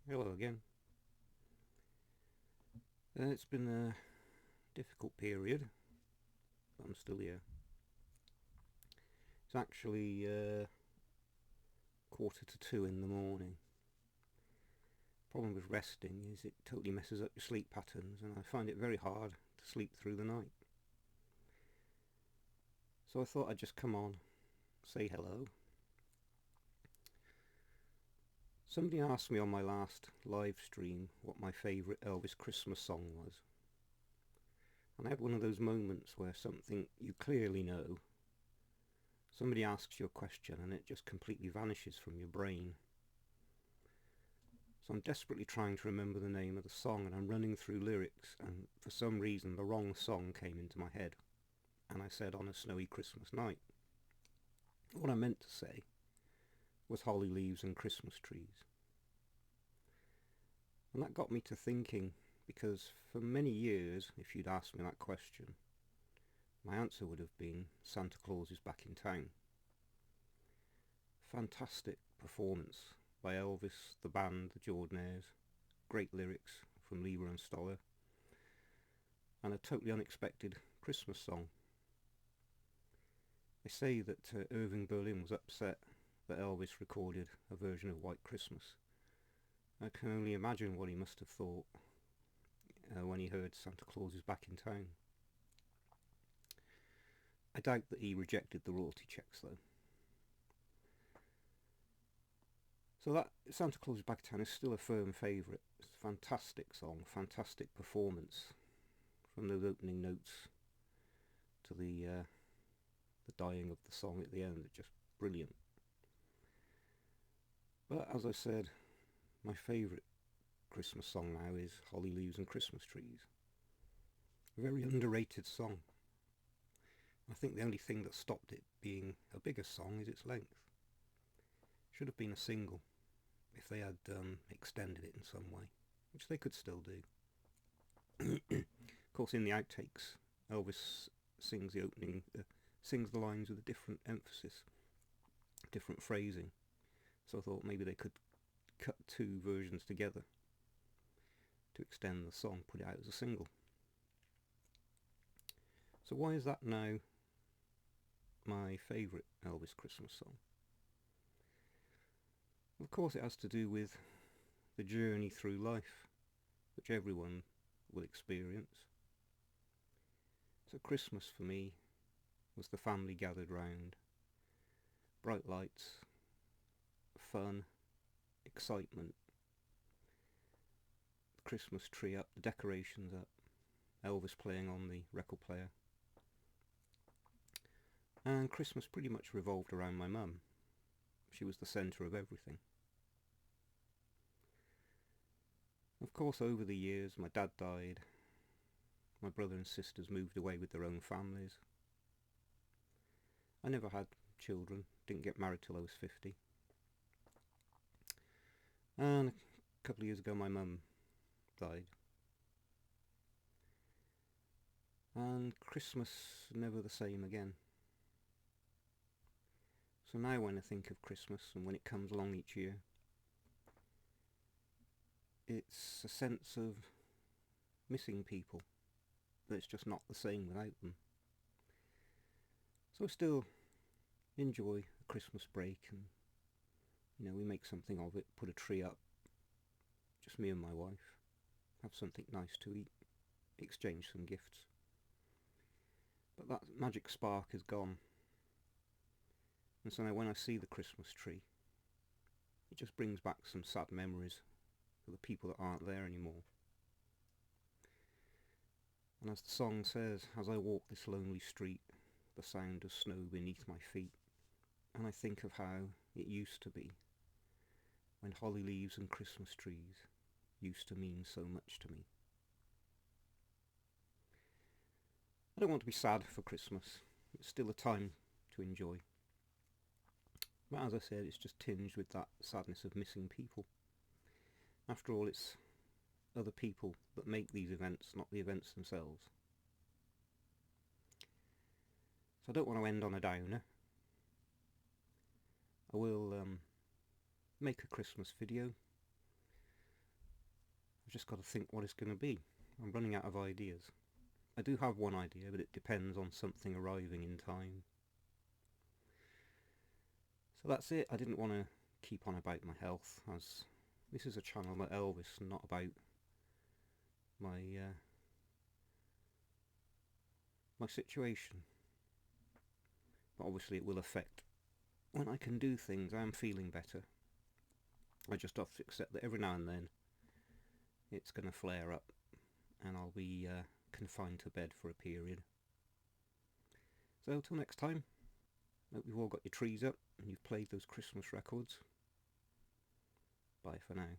Hello again. It's been a difficult period, but I'm still here. It's actually 1:45 in the morning. Problem with resting is it totally messes up your sleep patterns, and I find it very hard to sleep through the night. So I thought I'd just come on, say hello. Somebody asked me on my last live stream what my favourite Elvis Christmas song was. And I had one of those moments where something you clearly know, somebody asks you a question and it just completely vanishes from your brain. So I'm desperately trying to remember the name of the song, and I'm running through lyrics, and for some reason the wrong song came into my head, and I said "On a Snowy Christmas Night." What I meant to say was "Holly Leaves and Christmas Trees." And that got me to thinking, because for many years, if you'd asked me that question, my answer would have been "Santa Claus is Back in Town." Fantastic performance by Elvis, the band, the Jordanaires, great lyrics from Lieber and Stoller, and a totally unexpected Christmas song. They say that Irving Berlin was upset that Elvis recorded a version of White Christmas. I can only imagine what he must have thought when he heard Santa Claus is Back in Town. I doubt that he rejected the royalty checks though. So that Santa Claus is Back in Town is still a firm favourite. It's a fantastic song, fantastic performance, from those opening notes to the dying of the song at the end. It's just brilliant. But as I said, my favourite Christmas song now is Holly Leaves and Christmas Trees. A very underrated song. I think the only thing that stopped it being a bigger song is its length. Should have been a single if they had extended it in some way, which they could still do. Of course, in the outtakes, Elvis sings the opening, sings the lines with a different emphasis, different phrasing. So I thought maybe they could cut two versions together to extend the song, put it out as a single. So why is that now my favourite Elvis Christmas song? Of course it has to do with the journey through life, which everyone will experience. So Christmas for me was the family gathered round, bright lights, fun, excitement, the Christmas tree up, the decorations up, Elvis playing on the record player. And Christmas pretty much revolved around my mum. She was the centre of everything. Of course, over the years, my dad died. My brother and sisters moved away with their own families. I never had children, didn't get married till I was 50. And a couple of years ago my mum died. And Christmas never the same again. So now when I think of Christmas and when it comes along each year, it's a sense of missing people, that it's just not the same without them. So I still enjoy a Christmas break, and we make something of it, put a tree up, just me and my wife, have something nice to eat, exchange some gifts. But that magic spark is gone. And so now when I see the Christmas tree, it just brings back some sad memories of the people that aren't there anymore. And as the song says, as I walk this lonely street, the sound of snow beneath my feet, and I think of how it used to be, when holly leaves and Christmas trees used to mean so much to me. I don't want to be sad for Christmas. It's still a time to enjoy. But as I said, it's just tinged with that sadness of missing people. After all, it's other people that make these events, not the events themselves. So I don't want to end on a downer. I will make a Christmas video, just got to think what it's going to be. I'm running out of ideas. I do have one idea, but it depends on something arriving in time. So that's it. I didn't want to keep on about my health, as this is a channel about Elvis, not about my my situation. But obviously it will affect when I can do things. I am feeling better. I just have to accept that every now and then it's going to flare up and I'll be confined to bed for a period. So till next time, hope you've all got your trees up and you've played those Christmas records. Bye for now.